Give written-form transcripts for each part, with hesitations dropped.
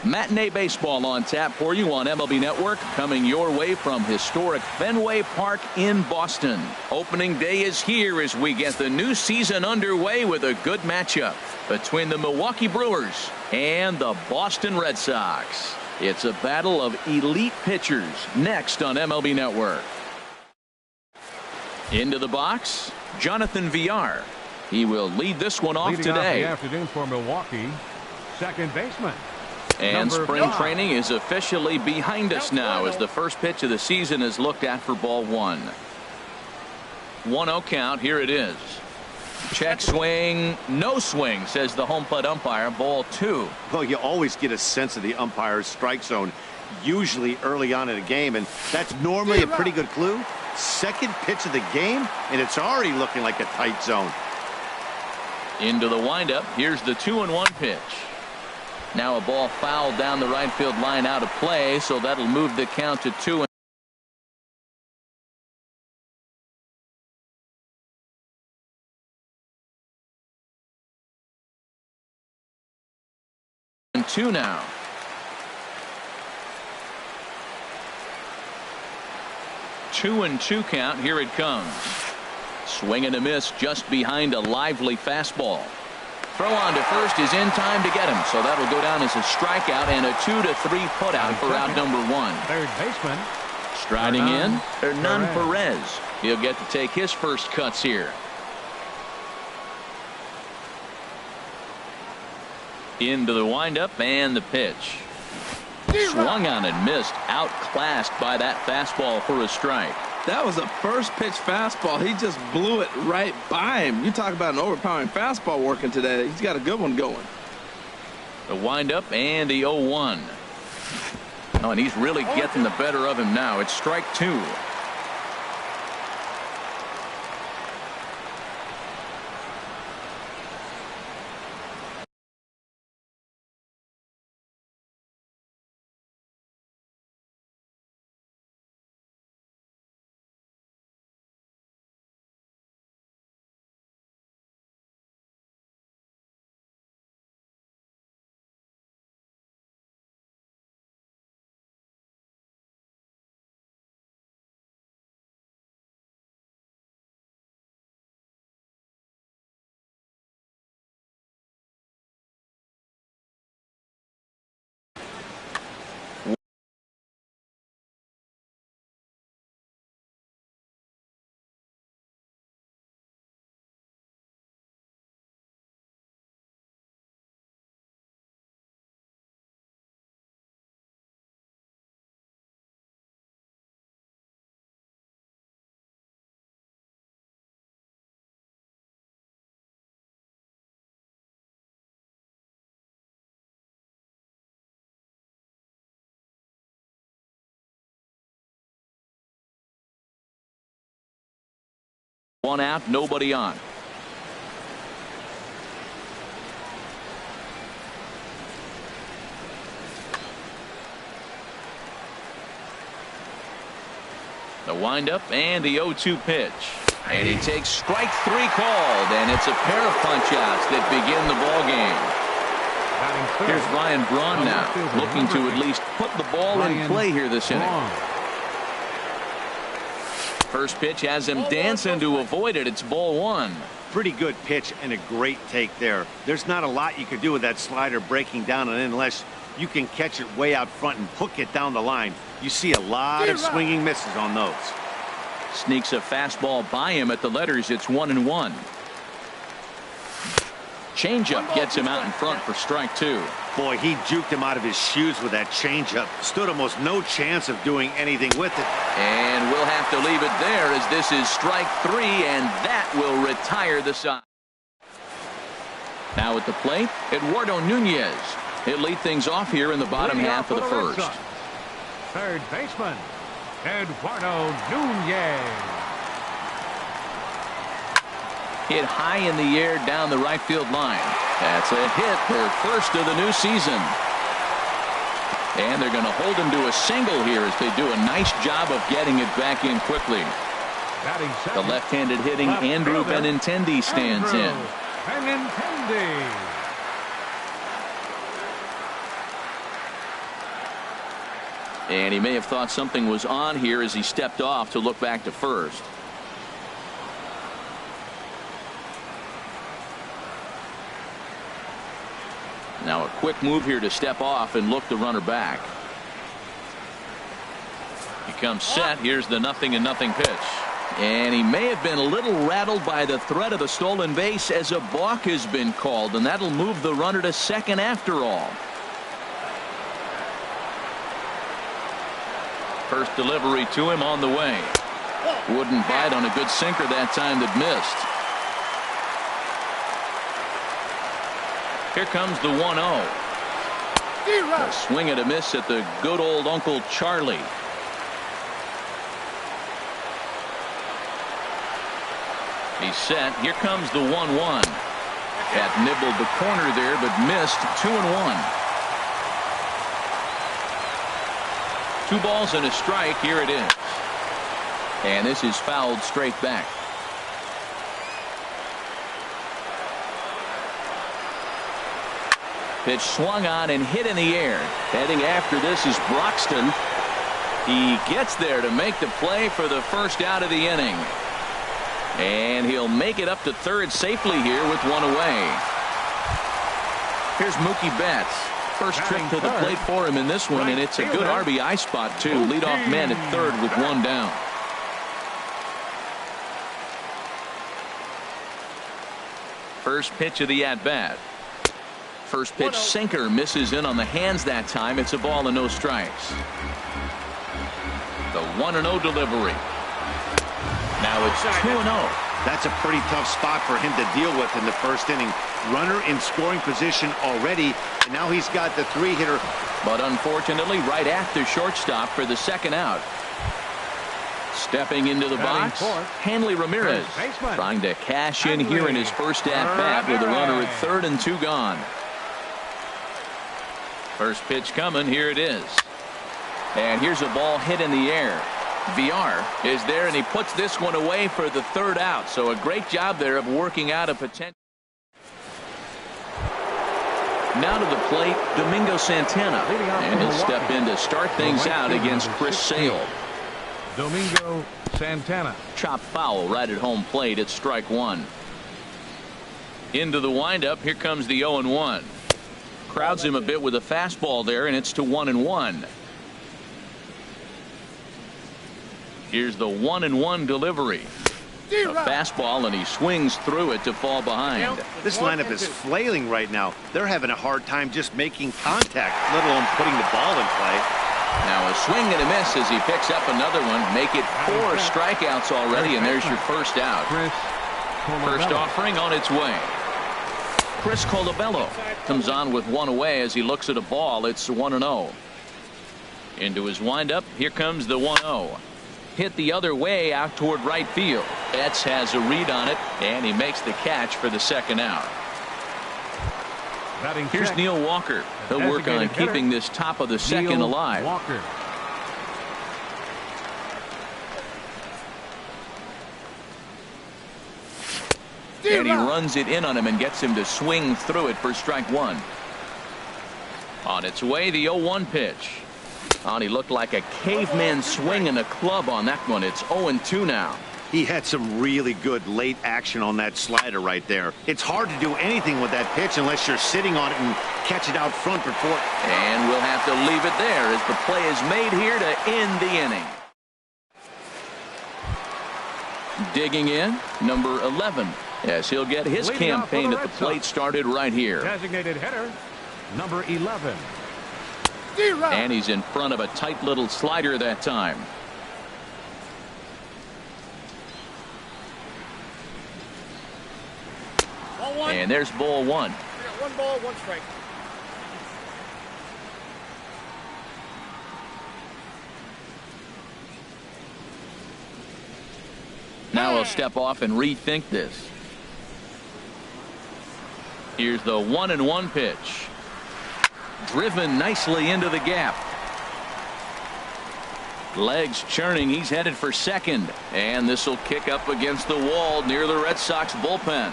Matinee baseball on tap for you on MLB Network, coming your way from historic Fenway Park in Boston. Opening day is here as we get the new season underway with a good matchup between the Milwaukee Brewers and the Boston Red Sox. It's a battle of elite pitchers next on MLB Network. Into the box, Jonathan Villar. He will lead this one off today. Leading off the afternoon for Milwaukee, second baseman. And spring training is officially behind us now as the first pitch of the season is looked at for ball one. 1-0 count. Here it is. Check swing. No swing, says the home plate umpire. Ball two. Well, you always get a sense of the umpire's strike zone, usually early on in a game, and that's normally a pretty good clue. Second pitch of the game, and it's already looking like a tight zone. Into the windup. Here's the 2-1 pitch. Now a ball fouled down the right field line out of play, so that'll move the count to 2-2. Now. 2-2 count. Here it comes. Swing and a miss just behind a lively fastball. Throw on to first is in time to get him, so that'll go down as a strikeout and a 2-3 putout for out number one. Third baseman. Striding in, Hernan Perez. He'll get to take his first cuts here. Into the windup and the pitch. Swung on and missed, outclassed by that fastball for a strike. That was a first pitch fastball. He just blew it right by him. You talk about an overpowering fastball working today. He's got a good one going. The windup and the 0-1. Oh, and he's really getting the better of him now. It's strike two. One out, nobody on. The windup and the 0-2 pitch. And he takes strike three called, and it's a pair of punch-outs that begin the ball game. Here's Ryan Braun now, looking to at least put the ball in play here this inning. First pitch has him dancing to avoid it. It's ball one. Pretty good pitch and a great take there. There's not a lot you could do with that slider breaking down, and unless you can catch it way out front and hook it down the line, you see a lot of swinging misses on those. Sneaks a fastball by him at the letters. It's 1-1. Changeup gets him out in front for strike two. Boy, he juked him out of his shoes with that changeup. Stood almost no chance of doing anything with it. And we'll have to leave it there as this is strike three, and that will retire the side. Now at the plate, Eduardo Nunez. He'll lead things off here in the bottom half of the first. Third baseman, Eduardo Nunez. Hit high in the air down the right field line. That's a hit, their first of the new season. And they're going to hold him to a single here as they do a nice job of getting it back in quickly. The left-handed hitting Andrew Benintendi stands in. And he may have thought something was on here as he stepped off to look back to first. Now a quick move here to step off and look the runner back. He comes set. Here's the 0-0 pitch. And he may have been a little rattled by the threat of the stolen base as a balk has been called, and that'll move the runner to second after all. First delivery to him on the way. Wouldn't bite on a good sinker that time that missed. Here comes the 1-0. A swing and a miss at the good old Uncle Charlie. He's set. Here comes the 1-1. That nibbled the corner there, but missed. 2-1. 2 balls and a strike. Here it is. And this is fouled straight back. Pitch swung on and hit in the air. Heading after this is Broxton. He gets there to make the play for the first out of the inning. And he'll make it up to third safely here with 1 away. Here's Mookie Betts. First trip to the plate for him in this one, and it's a good RBI spot too. Leadoff man at third with 1 down. First pitch of the at-bat. First pitch sinker misses in on the hands that time. It's a ball and no strikes. The 1-0 delivery. Now it's 2-0. That's a pretty tough spot for him to deal with in the first inning. Runner in scoring position already, and now he's got the 3-hitter. But unfortunately, right at the shortstop for the second out. Stepping into the box, Hanley Ramirez trying to cash in here in his first at-bat with a runner at third and 2 gone. First pitch coming. Here it is. And here's a ball hit in the air. VR is there, and he puts this one away for the third out. So a great job there of working out a potential. Now to the plate, Domingo Santana. And he'll step in to start things out against Chris Sale. Domingo Santana. Chop foul right at home plate at strike 1. Into the windup. Here comes the 0-1. Crowds him a bit with a fastball there, and it's to 1-1. Here's the 1-1 delivery. A fastball, and he swings through it to fall behind. This lineup is flailing right now. They're having a hard time just making contact, let alone putting the ball in play. Now a swing and a miss as he picks up another one. Make it 4 strikeouts already, and there's your first out. First offering on its way. Chris Colabello comes on with 1 away as he looks at a ball. It's 1-0. Into his windup. Here comes the 1-0. Hit the other way out toward right field. Betts has a read on it, and he makes the catch for the second out. Here's Neil Walker. He'll work on keeping this top of the second alive. Walker. And he runs it in on him and gets him to swing through it for strike 1. On its way, the 0-1 pitch. And he looked like a caveman swinging a club on that one. It's 0-2 now. He had some really good late action on that slider right there. It's hard to do anything with that pitch unless you're sitting on it and catch it out front before. And we'll have to leave it there as the play is made here to end the inning. Digging in, number 11, as he'll get his campaign at the plate started right here. Designated hitter, number 11. And he's in front of a tight little slider that time. And there's ball 1. 1 ball, 1 strike. Now he'll step off and rethink this. Here's the 1-1 pitch. Driven nicely into the gap. Legs churning. He's headed for second. And this will kick up against the wall near the Red Sox bullpen.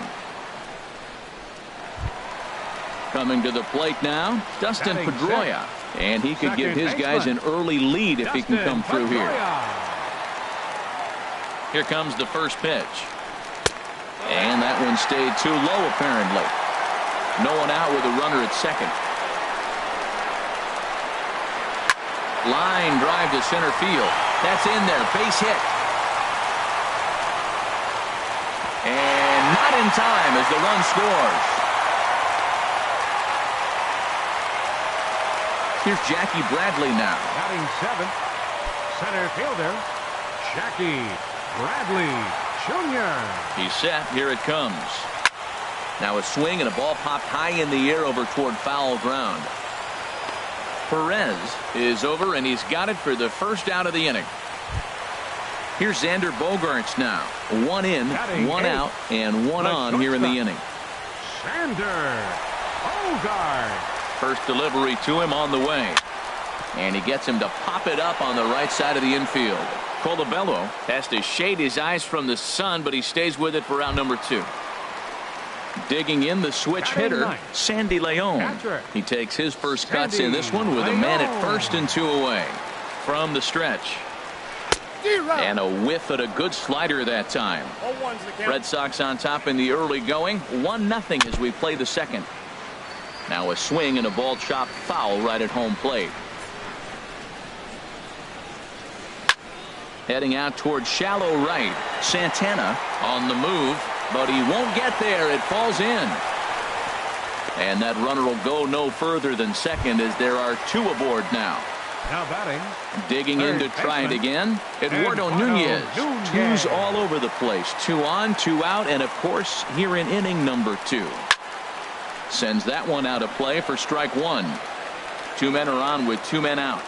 Coming to the plate now, Dustin Batting Pedroia. And he could give his Second guys an baseman, early lead if he can come through here. Pedroia. Here comes the first pitch. And that one stayed too low, apparently. No one out with a runner at second. Line drive to center field. That's in there. Base hit. And not in time as the run scores. Here's Jackie Bradley now. Batting seventh, center fielder, Jackie Bradley Jr. He's set. Here it comes. Now a swing and a ball popped high in the air over toward foul ground. Perez is over, and he's got it for the first out of the inning. Here's Xander Bogaerts now. One in, one out, and one on here in the inning. Xander Bogaerts. First delivery to him on the way. And he gets him to pop it up on the right side of the infield. Colabello has to shade his eyes from the sun, but he stays with it for out number 2. Digging in the switch hitter, Sandy Leon. He takes his first cuts in this one with a man at first and 2 away. From the stretch. And a whiff at a good slider that time. Red Sox on top in the early going. 1-0 as we play the second. Now a swing and a ball chopped foul right at home plate. Heading out toward shallow right. Santana on the move, but he won't get there. It falls in. And that runner will go no further than second as there are 2 aboard now. Now batting. Digging in to try it again. Eduardo Nunez. 2s all over the place. 2 on, 2 out, and of course here in inning number 2. Sends that one out of play for strike 1. 2 men are on with 2 men out.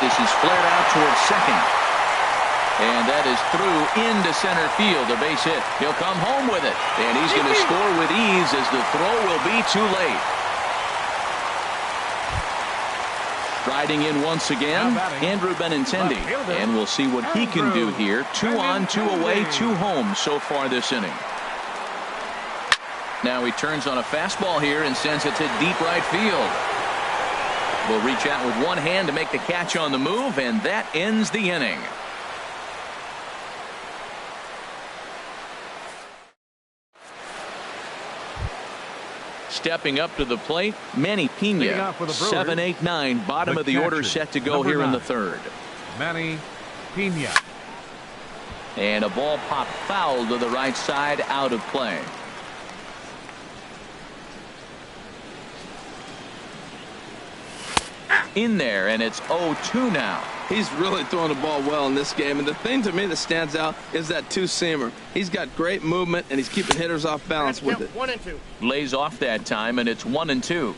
This is flared out towards second. And that is through into center field. A base hit. He'll come home with it. And he's going to score with ease as the throw will be too late. Riding in once again, Andrew Benintendi. And we'll see what he can do here. 2 on, 2 away, 2 home so far this inning. Now he turns on a fastball here and sends it to deep right field. Will reach out with one hand to make the catch on the move, and that ends the inning. Stepping up to the plate, Manny Pena. 7, 8, 9, bottom of the order set to go here in the third. Manny Pena. And a ball popped foul to the right side, out of play. In there, and it's 0-2 now. He's really throwing the ball well in this game, and the thing to me that stands out is that 2-seamer. He's got great movement, and he's keeping hitters off balance with it. 1 and 2. Lays off that time, and it's 1-2.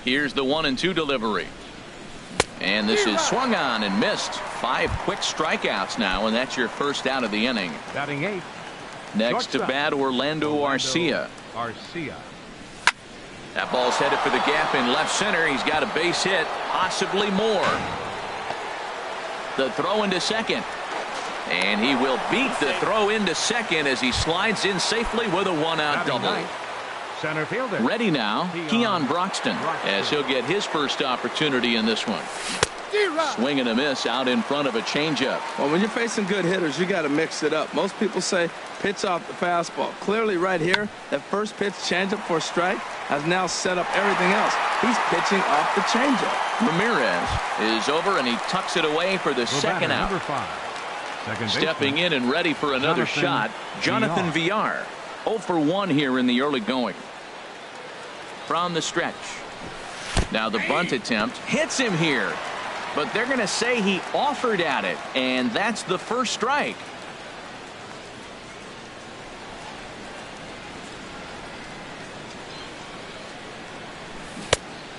Here's the 1-2 delivery. And this is swung on and missed. 5 quick strikeouts now, and that's your first out of the inning. Batting 8. Next to bat, Orlando Arcia. That ball's headed for the gap in left center. He's got a base hit, possibly more. The throw into second. And he will beat the throw into second as he slides in safely with a 1-out double. Center fielder. Ready now, Keon Broxton, as he'll get his first opportunity in this one. Swing and a miss out in front of a changeup. Well, when you're facing good hitters, you got to mix it up. Most people say pitch off the fastball. Clearly right here, that first pitch changeup for a strike has now set up everything else. He's pitching off the changeup. Ramirez is over, and he tucks it away for the second out. Number 5. Stepping in and ready for another shot, Jonathan Villar. 0 for 1 here in the early going. From the stretch. Now the bunt attempt hits him here. But they're going to say he offered at it, and that's the first strike.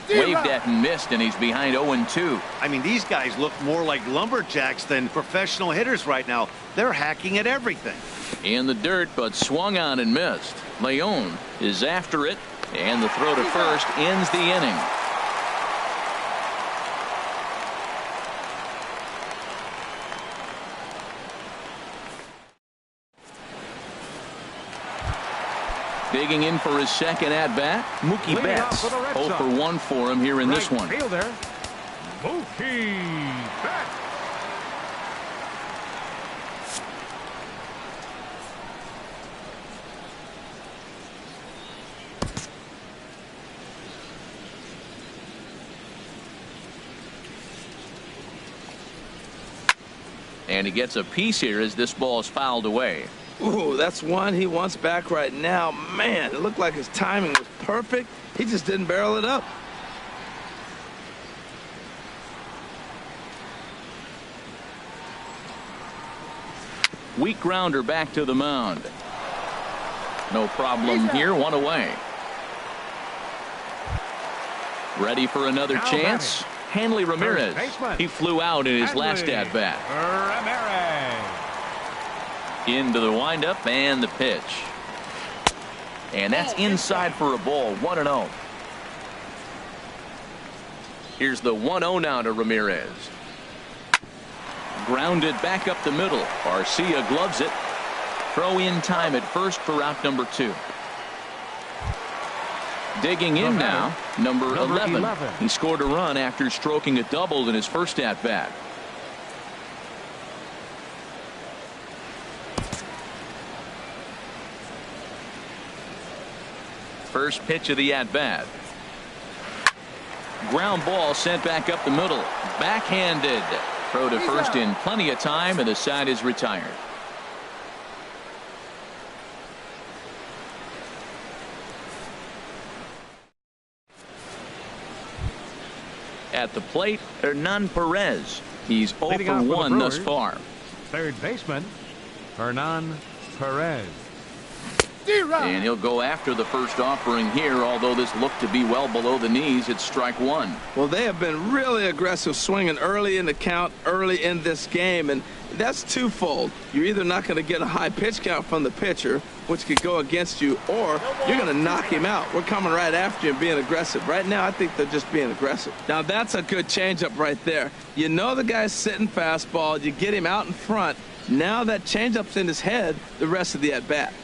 Waved at and missed, and he's behind 0-2. I mean, these guys look more like lumberjacks than professional hitters right now. They're hacking at everything. In the dirt, but swung on and missed. Leon is after it, and the throw to first ends the inning. Digging in for his second at-bat, Mookie Betts. 0 for 1 for him here in this one. Fielder, Mookie Betts. And he gets a piece here as this ball is fouled away. Ooh, that's one he wants back right now. Man, it looked like his timing was perfect. He just didn't barrel it up. Weak grounder back to the mound. No problem here, 1 away. Ready for another chance. Hanley Ramirez. He flew out in his last at-bat. Into the windup and the pitch. And that's inside for a ball, 1-0. Here's the 1-0 now to Ramirez. Grounded back up the middle. Garcia gloves it. Throw in time at first for out number 2. Digging in now, number 11. He scored a run after stroking a double in his first at-bat. First pitch of the at-bat. Ground ball sent back up the middle. Backhanded. Throw to first in plenty of time, and the side is retired. At the plate, Hernan Perez. He's 0 for 1 thus far. Third baseman, Hernan Perez. And he'll go after the first offering here, although this looked to be well below the knees. It's strike 1. Well, they have been really aggressive swinging early in the count, early in this game, and that's twofold. You're either not going to get a high pitch count from the pitcher, which could go against you, or you're going to knock him out. We're coming right after you and being aggressive. Right now, I think they're just being aggressive. Now, that's a good changeup right there. You know the guy's sitting fastball. You get him out in front. Now that changeup's in his head the rest of the at-bat.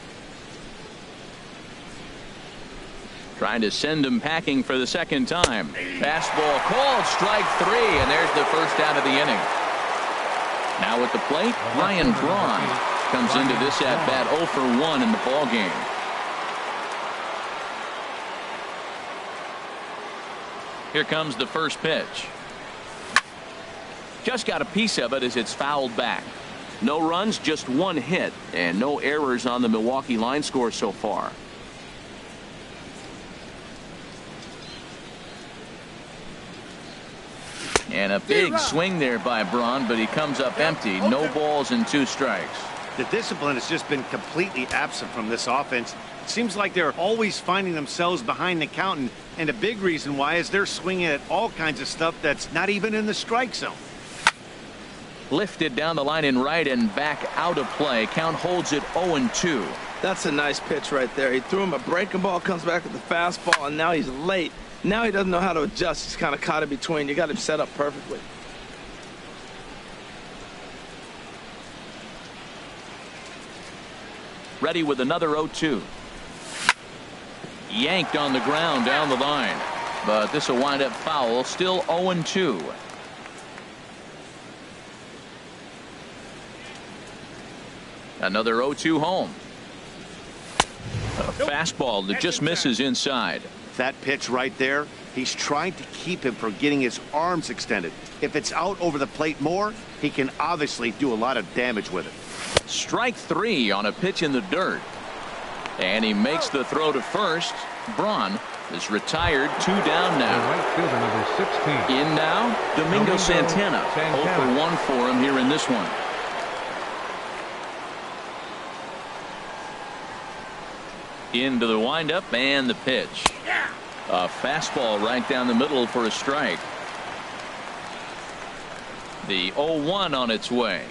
Trying to send him packing for the second time. Fastball called, strike 3, and there's the first out of the inning. Now at the plate, Ryan Braun comes into this at-bat 0 for 1 in the ball game. Here comes the first pitch. Just got a piece of it as it's fouled back. No runs, just 1 hit, and no errors on the Milwaukee line score so far. And a big swing there by Braun, but he comes up empty. No balls and 2 strikes. The discipline has just been completely absent from this offense. It seems like they're always finding themselves behind the count, and a big reason why is they're swinging at all kinds of stuff that's not even in the strike zone. Lifted down the line in right and back out of play. Count holds it 0-2. That's a nice pitch right there. He threw him a breaking ball, comes back with the fastball, and now he's late. Now he doesn't know how to adjust. He's kind of caught in between. You got him set up perfectly. Ready with another 0-2. Yanked on the ground down the line. But this will wind up foul. Still 0-2. Another 0-2 home. A fastball that just misses inside. That pitch right there, he's trying to keep him from getting his arms extended. If it's out over the plate more, he can obviously do a lot of damage with it. Strike 3 on a pitch in the dirt. And he makes the throw to first. Braun is retired. 2 down now. Right fielder number 16. In now, Domingo Santana. 0 for 1 for him here in this one. Into the windup and the pitch. A fastball right down the middle for a strike. The 0-1 on its way.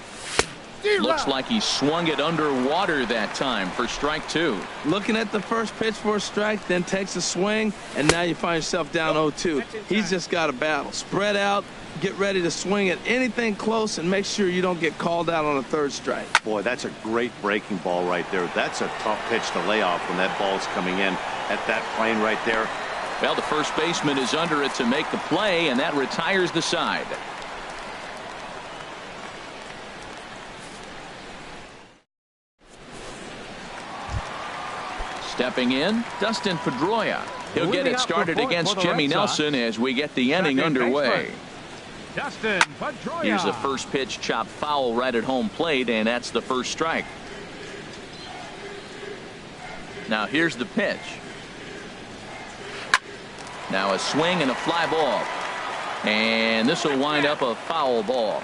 Looks like he swung it underwater that time for strike 2. Looking at the first pitch for a strike, then takes a swing, and now you find yourself down 0-2. He's just got a battle. Spread out, get ready to swing at anything close, and make sure you don't get called out on a third strike. Boy, that's a great breaking ball right there. That's a tough pitch to lay off when that ball's coming in at that plane right there. Well, the first baseman is under it to make the play, and that retires the side. Stepping in, Dustin Pedroia. He'll get it started against Jimmy Nelson as we get the inning underway. Dustin Pedroia. Here's the first pitch, chopped foul right at home plate, and that's the first strike. Now here's the pitch. Now a swing and a fly ball. And this will wind up a foul ball.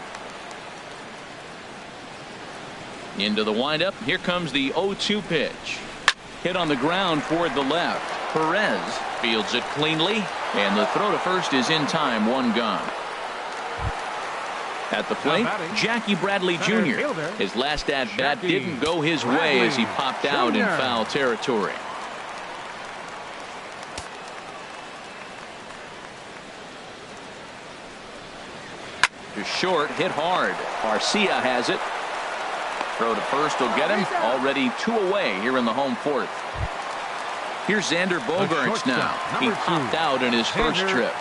Into the windup. Here comes the 0-2 pitch. Hit on the ground toward the left. Perez fields it cleanly, and the throw to first is in time. One gone. At the plate, Jackie Bradley Jr. His last at bat didn't go his way as he popped out in foul territory. To short, hit hard. Garcia has it. Throw to first will get him. Already 2 away here in the home fourth. Here's Xander Bogaerts now. He popped out in his first trip.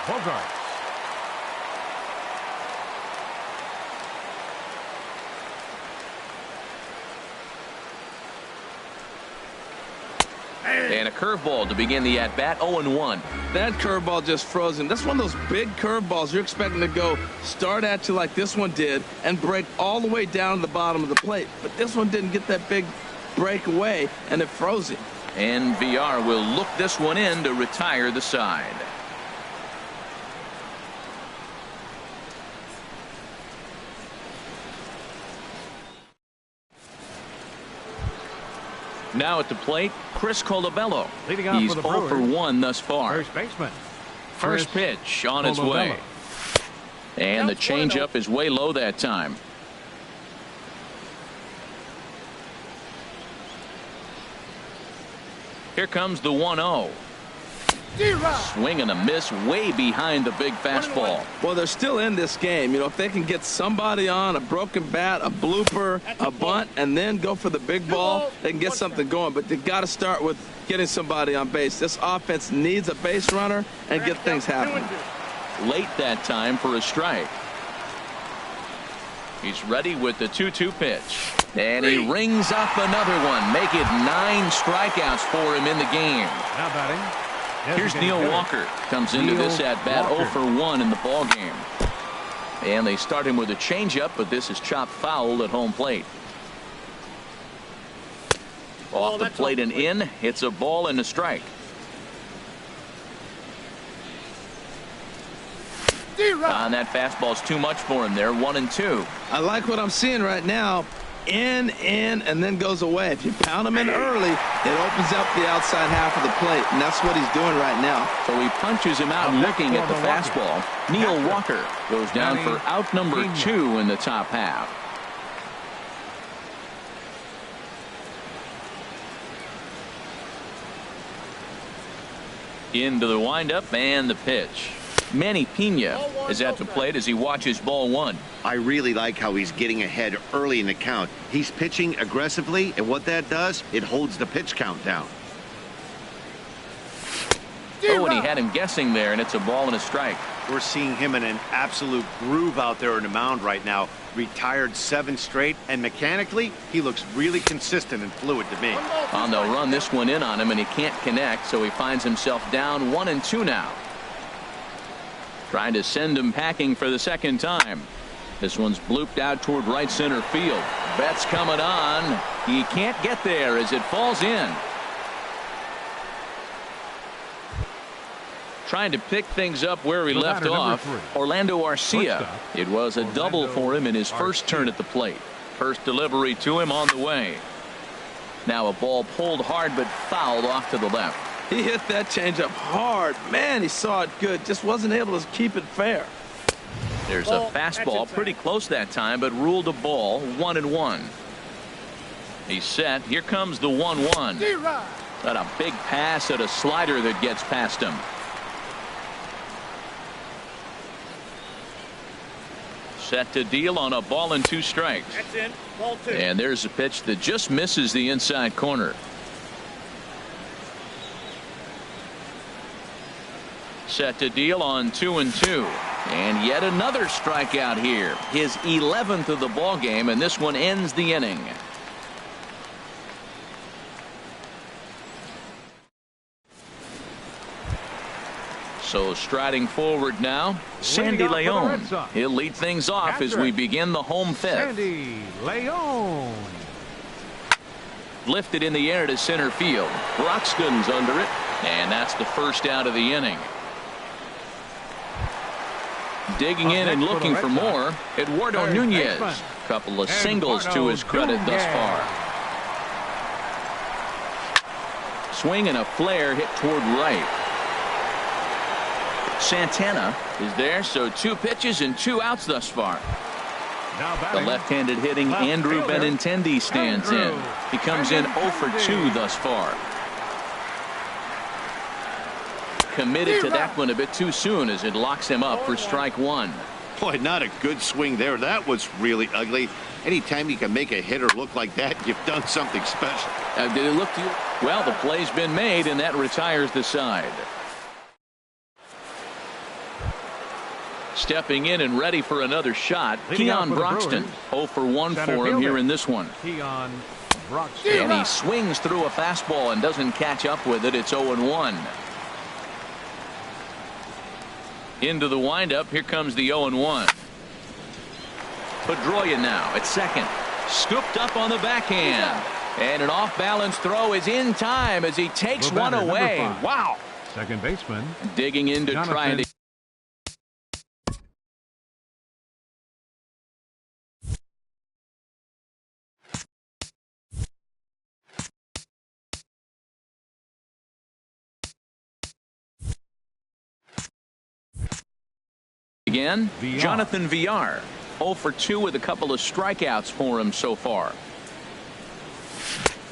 And a curveball to begin the at-bat. 0-1. That curveball just froze him. That's one of those big curveballs you're expecting to go start at you like this one did and break all the way down to the bottom of the plate. But this one didn't get that big break away, and it froze him. And VR will look this one in to retire the side. Now at the plate, Chris Colabello. He's 0 for 1 thus far. First baseman. First pitch on its way. And the changeup is way low that time. Here comes the 1-0. Swing and a miss way behind the big fastball. Well, they're still in this game. You know, if they can get somebody on, a broken bat, a blooper, a bunt, and then go for the big ball, they can get something going. But they got to start with getting somebody on base. This offense needs a base runner and get things happening. Late that time for a strike. He's ready with the 2-2 pitch. And he rings up another one. Make it 9 strikeouts for him in the game. Now batting. Here's Neil Walker. Comes into this at-bat 0 for 1 in the ball game. And they start him with a changeup, but this is chopped foul at home plate. Off the plate and in. It's a ball and a strike. And that fastball's too much for him there. 1-2. I like what I'm seeing right now. In, and then goes away. If you pound him in early, it opens up the outside half of the plate, and that's what he's doing right now. So he punches him out looking at the fastball. Neil Walker goes down for out number 2 in the top half. Into the windup and the pitch. Manny Pena is at the plate as he watches ball 1. I really like how he's getting ahead early in the count. He's pitching aggressively, and what that does, it holds the pitch count down. Oh, and he had him guessing there, and it's a ball and a strike. We're seeing him in an absolute groove out there in the mound right now. Retired 7 straight, and mechanically, he looks really consistent and fluid to me. And they'll run this one in on him, and he can't connect, so he finds himself down 1-2 now. Trying to send him packing for the second time. This one's blooped out toward right center field. Betts coming on. He can't get there as it falls in. Trying to pick things up where he left off. Orlando Arcia. It was a double for him in his first turn at the plate. First delivery to him on the way. Now a ball pulled hard but fouled off to the left. He hit that changeup hard. Man, he saw it good. Just wasn't able to keep it fair. There's a fastball pretty close that time, but ruled a ball. 1-1. He's set. Here comes the 1-1. Got a big pass at a slider that gets past him. Set to deal on a ball and 2 strikes. That's in. Ball 2. And there's a pitch that just misses the inside corner. Set to deal on 2-2. And yet another strikeout here. His 11th of the ball game, and this one ends the inning. So striding forward now, Sandy Leon. He'll lead things off as we begin the home 5th. Sandy Leon. Lifted in the air to center field. Broxton's under it, and that's the first out of the inning. Digging in and looking for more, Eduardo Nunez. Couple of singles to his credit thus far. Swing and a flare hit toward right. Santana is there, so 2 pitches and 2 outs thus far. The left-handed hitting Andrew Benintendi stands in. He comes in 0 for 2 thus far. Committed to that one a bit too soon as it locks him up for strike 1. Boy, not a good swing there. That was really ugly. Anytime you can make a hitter look like that, you've done something special. Did it look to you? Well, the play's been made, and that retires the side. Stepping in and ready for another shot, Keon Broxton. 0 for 1 for him here in this one. Keon Broxton. And he swings through a fastball and doesn't catch up with it. It's 0-1. Into the windup. Here comes the 0-1. Pedroia now at second. Scooped up on the backhand. And an off-balance throw is in time as he takes one away. Wow. Second baseman. Digging in to try and... Again, Jonathan Villar. 0 for 2 with a couple of strikeouts for him so far.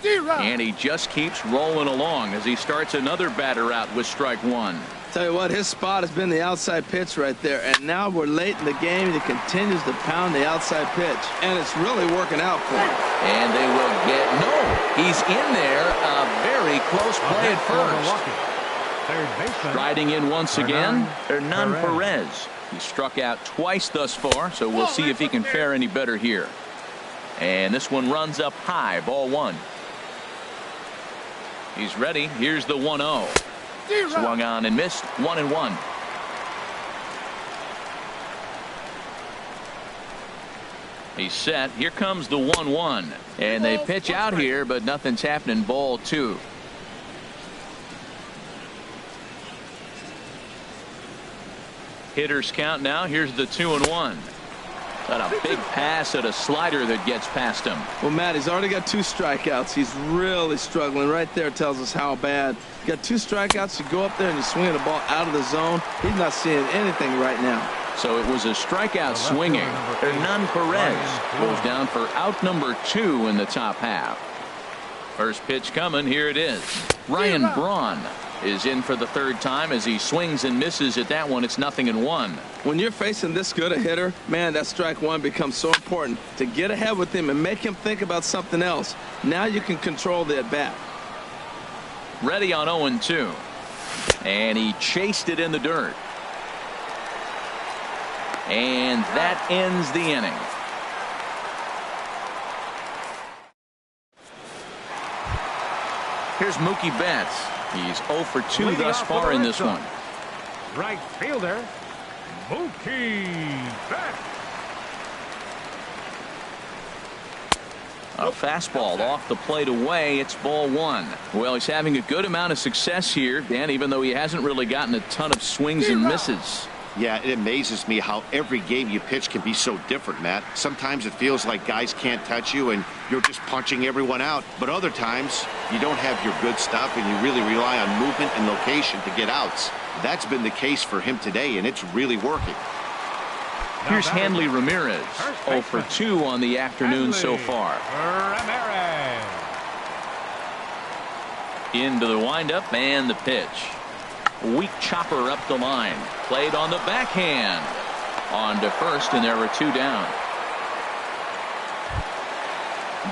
And he just keeps rolling along as he starts another batter out with strike 1. Tell you what, his spot has been the outside pitch right there, and now we're late in the game and he continues to pound the outside pitch, and it's really working out for him. And they will get he's in there. A very close play at first. Riding in once again, Hernan Perez. He struck out twice thus far, so we'll see if he can fare any better here. And this one runs up high, ball 1. He's ready. Here's the 1-0. Swung on and missed. 1-1. He's set. Here comes the 1-1. And they pitch out here, but nothing's happening. Ball 2. Hitters count now. Here's the 2-1. Got a big pass at a slider that gets past him. Well, Matt, he's already got 2 strikeouts. He's really struggling. Right there tells us how bad. You got 2 strikeouts. You go up there and you swing the ball out of the zone. He's not seeing anything right now. So it was a strikeout swinging. Hernan Perez goes down for out number 2 in the top half. First pitch coming. Here it is. Ryan Braun is in for the 3rd time as he swings and misses at that one. It's 0-1. When you're facing this good a hitter, man, that strike 1 becomes so important to get ahead with him and make him think about something else. Now you can control the at bat. Ready on 0-2. And he chased it in the dirt. And that ends the inning. Here's Mookie Betts. He's 0 for 2 thus far in this one. Right fielder, Mookie Betts. A fastball off the plate away. It's ball 1. Well, he's having a good amount of success here, Dan, even though he hasn't really gotten a ton of swings and misses. Yeah, it amazes me how every game you pitch can be so different, Matt. Sometimes it feels like guys can't touch you and you're just punching everyone out. But other times you don't have your good stuff and you really rely on movement and location to get outs. That's been the case for him today, and it's really working. Here's Hanley Ramirez. 0 for 2 on the afternoon so far. Ramirez. Into the windup and the pitch. Weak chopper up the line. Played on the backhand. On to first, and there were 2 down.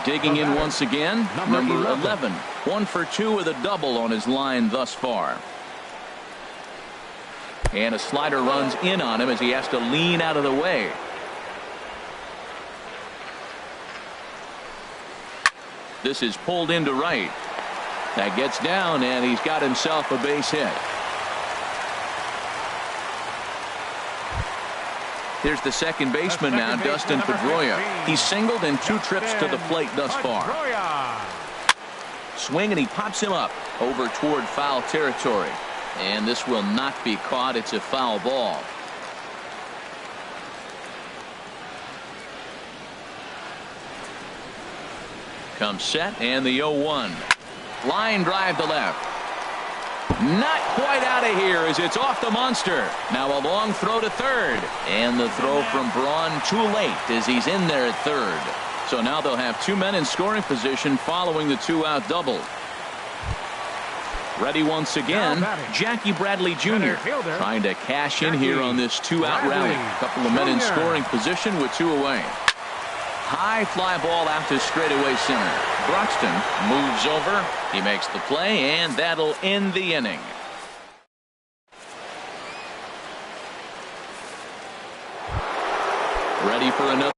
Digging in once again, number 11. 1 for 2 with a double on his line thus far. And a slider runs in on him as he has to lean out of the way. This is pulled into right. That gets down, and he's got himself a base hit. Here's the second baseman now, Dustin Pedroia. He's singled in 2 trips to the plate thus far. Swing, and he pops him up over toward foul territory. And this will not be caught. It's a foul ball. Comes set, and the 0-1. Line drive to left. Not quite out of here as it's off the monster. Now a long throw to third. And the throw from Braun too late as he's in there at third. So now they'll have 2 men in scoring position following the 2-out double. Ready once again, Jackie Bradley Jr. trying to cash in here on this 2-out rally. Couple of men in scoring position with 2 away. High fly ball out to straightaway center. Broxton moves over. He makes the play, and that'll end the inning. Ready for another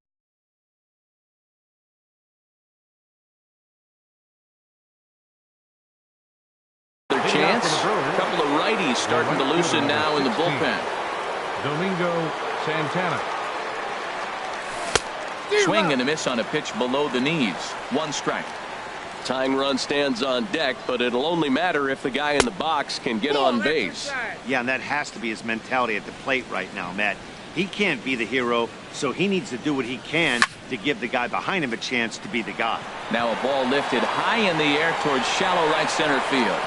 chance. A couple of righties starting to loosen now in the bullpen. Domingo Santana. Swing and a miss on a pitch below the knees. 1 strike. Tying run stands on deck, but it'll only matter if the guy in the box can get on base. Yeah, and that has to be his mentality at the plate right now, Matt. He can't be the hero, so he needs to do what he can to give the guy behind him a chance to be the guy. Now a ball lifted high in the air towards shallow right center field.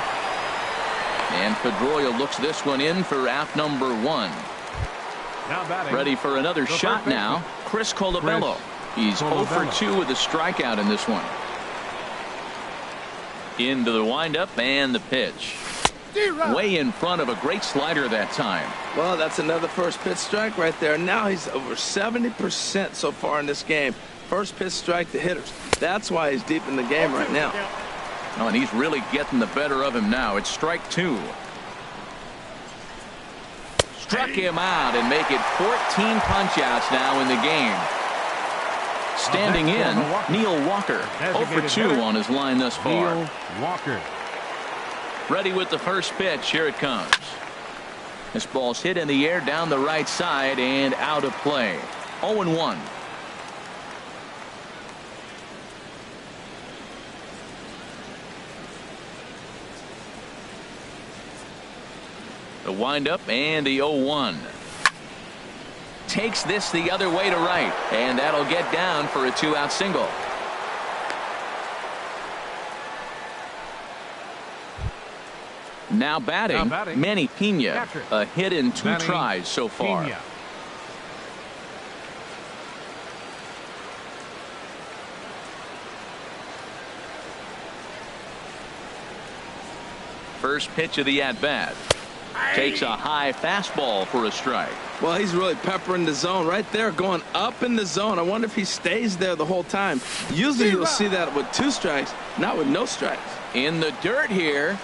And Pedroia looks this one in for out number 1. Ready for another shot now. Chris Colabello. He's 0 for 2 with a strikeout in this one. Into the windup and the pitch. Way in front of a great slider that time. Well, that's another first pitch strike right there. Now he's over 70% so far in this game. First pitch strike to hitters. That's why he's deep in the game right now. Oh, and he's really getting the better of him now. It's strike 2. Struck him out and make it 14 punch-outs now in the game. Standing in, Neil Walker. 0 for 2 on his line thus far. Neil Walker. Ready with the first pitch. Here it comes. This ball's hit in the air down the right side and out of play. 0-1. The windup and the 0-1. Takes this the other way to right, and that'll get down for a 2-out single. Now batting, Manny Pena. A hit in 2 tries so far. Pena. First pitch of the at-bat. Takes a high fastball for a strike. Well, he's really peppering the zone right there, going up in the zone. I wonder if he stays there the whole time. Usually you'll see that with 2 strikes, not with no strikes. In the dirt here.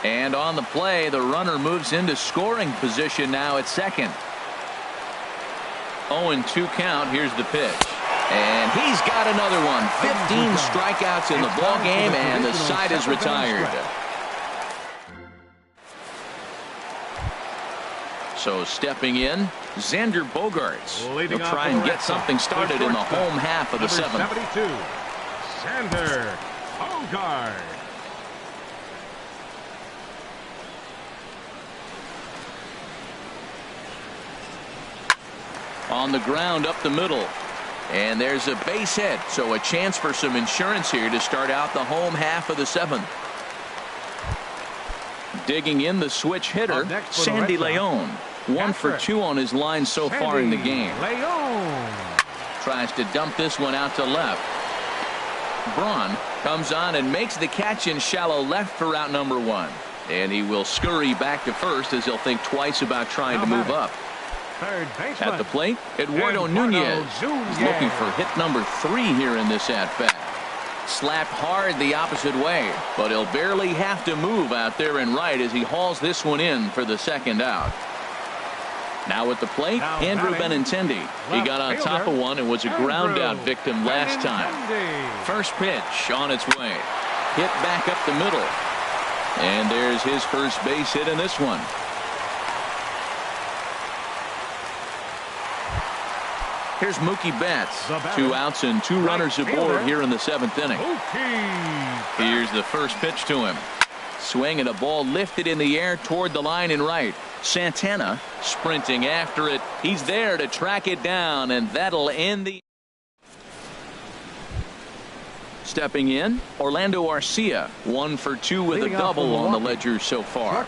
And on the play, the runner moves into scoring position now at second. 0-2 count. Here's the pitch. And he's got another one. 15 strikeouts in the ball game, and the side is retired. So stepping in, Xander Bogaerts. He'll try and get something started in the home half of the 7th. 72, Xander Bogaerts. On the ground up the middle. And there's a base hit, so a chance for some insurance here to start out the home half of the 7th. Digging in the switch hitter, Sandy Leon. 1 for 2 on his line so far in the game. Tries to dump this one out to left. Braun comes on and makes the catch in shallow left for route number 1. And he will scurry back to first as he'll think twice about trying to move up. At the plate, Eduardo Nunez is looking for hit number 3 here in this at-bat. Slapped hard the opposite way, but he'll barely have to move out there in right as he hauls this one in for the second out. Now at the plate, Andrew Benintendi. He got on top of one and was a ground out victim last time. First pitch on its way. Hit back up the middle. And there's his first base hit in this one. Here's Mookie Betts. 2 outs and 2 runners aboard here in the 7th inning. Here's the first pitch to him. Swing and a ball lifted in the air toward the line in right. Santana sprinting after it. He's there to track it down, and that'll end the. Stepping in, Orlando Arcia, 1 for 2 with a double on the ledger so far.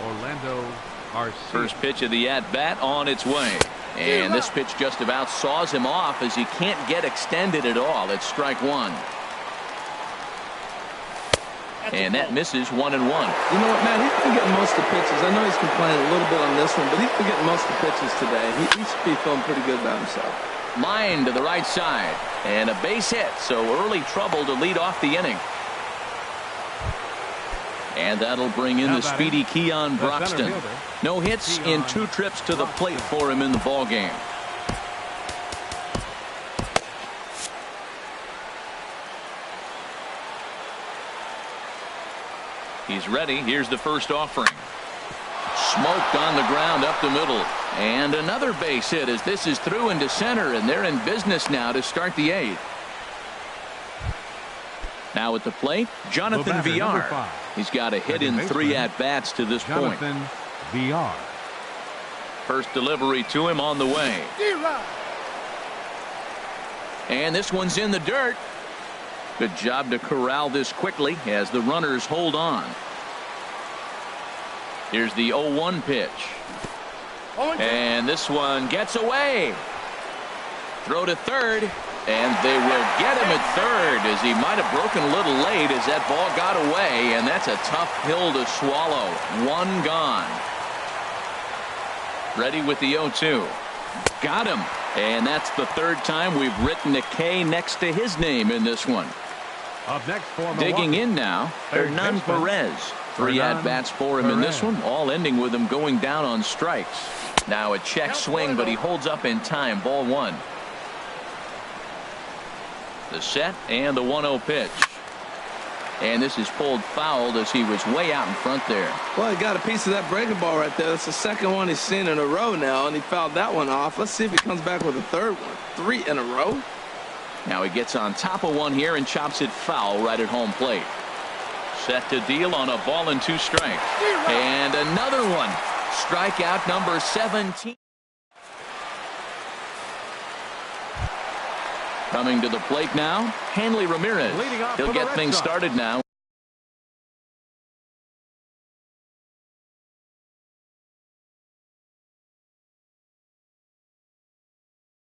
Orlando Arcia. First pitch of the at-bat on its way. And this pitch just about saws him off as he can't get extended at all. It's strike 1. And that misses 1-1. You know what, Matt? He's been getting most of the pitches. I know he's complaining a little bit on this one, but he's been getting most of the pitches today. He should be feeling pretty good about himself. Line to the right side. And a base hit, so early trouble to lead off the inning. And that'll bring in the speedy Keon Broxton. No hits in 2 trips to the plate for him in the ballgame. He's ready. Here's the first offering. Smoked on the ground up the middle. And another base hit as this is through into center, and they're in business now to start the 8th. Now at the plate, Jonathan Villar. He's got a hit in 3 at-bats to this point. Villar. First delivery to him on the way. And this one's in the dirt. Good job to corral this quickly as the runners hold on. Here's the 0-1 pitch. And this one gets away. Throw to third. And they will get him at third as he might have broken a little late as that ball got away. And that's a tough pill to swallow. 1 gone. Ready with the 0-2. Got him. And that's the 3rd time we've written a K next to his name in this one. Up next for digging in now, Hernan Perez. 3 at-bats for him in this one, all ending with him going down on strikes. Now a check swing, but he holds up in time. Ball 1. The set and the 1-0 pitch. And this is pulled fouled as he was way out in front there. Well, he got a piece of that breaking ball right there. That's the 2nd one he's seen in a row now, and he fouled that one off. Let's see if he comes back with a 3rd one. 3 in a row. Now he gets on top of one here and chops it foul right at home plate. Set to deal on a ball and 2 strikes. And another one. Strikeout number 17. Coming to the plate now, Hanley Ramirez. He'll get things started now.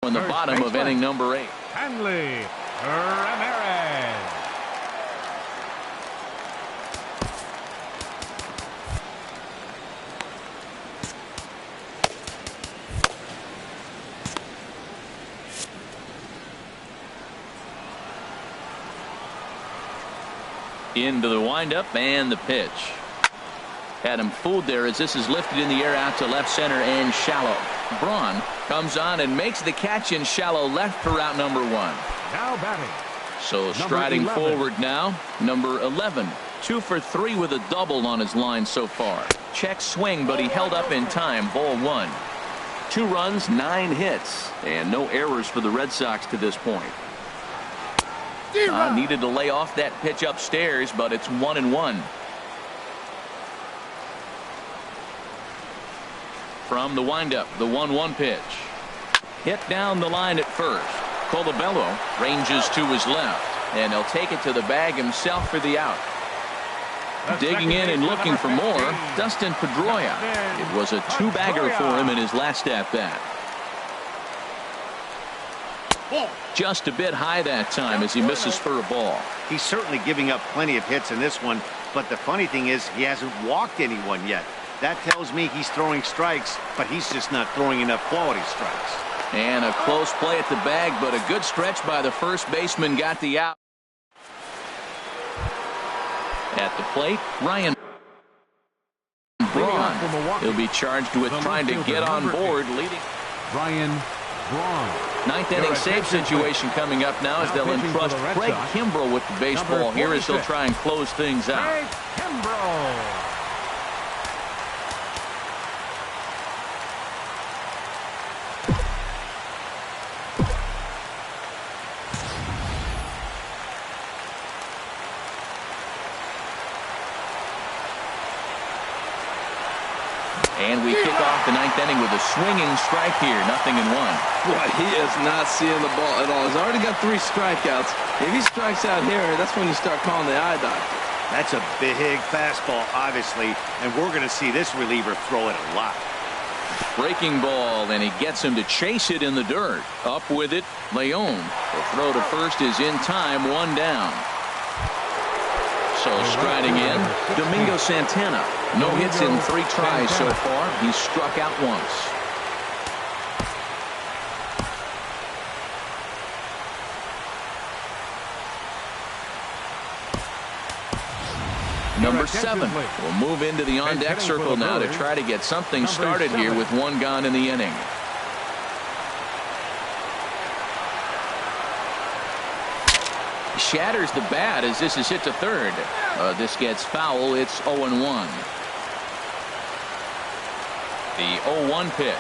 In the bottom of inning number 8. Hanley Ramirez. Into the windup and the pitch. Had him fooled there as this is lifted in the air out to left center and shallow. Braun comes on and makes the catch in shallow left for route number 1. Now batting. So striding forward now, number 11. 2 for 3 with a double on his line so far. Check swing, but he held up in time. Ball 1. 2 runs, 9 hits, and no errors for the Red Sox to this point. Needed to lay off that pitch upstairs, but it's 1-1. From the windup, the 1-1 pitch. Hit down the line at first. Colabello ranges to his left, and he'll take it to the bag himself for the out. Digging in and looking for more, Dustin Pedroia. It was a two-bagger for him in his last at-bat. Just a bit high that time as he misses for a ball. He's certainly giving up plenty of hits in this one, but the funny thing is he hasn't walked anyone yet. That tells me he's throwing strikes, but he's just not throwing enough quality strikes. And a close play at the bag, but a good stretch by the first baseman got the out. At the plate, Ryan Braun. He'll be charged with trying to get on board, leading. Ryan Braun. Ninth inning save situation coming up now as they'll entrust Craig Kimbrell with the baseball here as he'll try and close things out. Craig Kimbrell. And we kick off the ninth inning with a swinging strike here. 0-1. Boy, he is not seeing the ball at all. He's already got 3 strikeouts. If he strikes out here, that's when you start calling the eye doctor. That's a big fastball, obviously, and we're going to see this reliever throw it a lot. Breaking ball, and he gets him to chase it in the dirt. Up with it, Leon. The throw to first is in time, 1 down. So striding in, Domingo Santana. No hits in 3 tries so far. He's struck out once. Number 7 will move into the on-deck circle now to try to get something started here with 1 gone in the inning. Shatters the bat as this is hit to third. This gets foul. It's 0-1. The 0-1 pitch.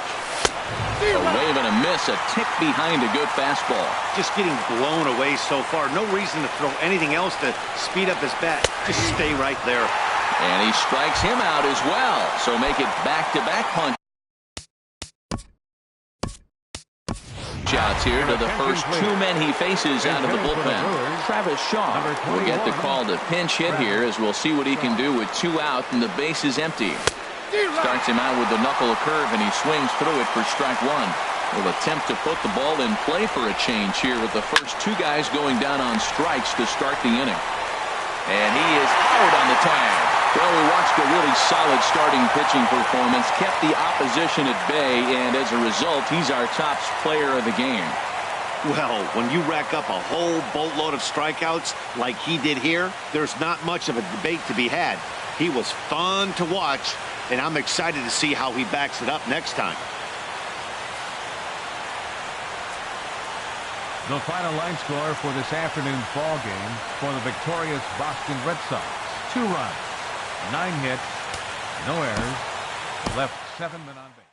A wave and a miss, a tick behind a good fastball. Just getting blown away so far. No reason to throw anything else to speed up his bat. Just stay right there. And he strikes him out as well. So make it back-to-back punch. Shots here to the first 2 men he faces out of the bullpen. Travis Shaw will get the call to pinch hit here as we'll see what he can do with 2 out and the base is empty. Starts him out with the knuckle curve and he swings through it for strike 1. Will attempt to put the ball in play for a change here with the first 2 guys going down on strikes to start the inning. And he is out on the tag. Well, we watched a really solid starting pitching performance, kept the opposition at bay, and as a result, he's our top player of the game. Well, when you rack up a whole boatload of strikeouts like he did here, there's not much of a debate to be had. He was fun to watch, and I'm excited to see how he backs it up next time. The final line score for this afternoon's ball game for the victorious Boston Red Sox. 2 runs, 9 hits, no errors, left 7 men on base.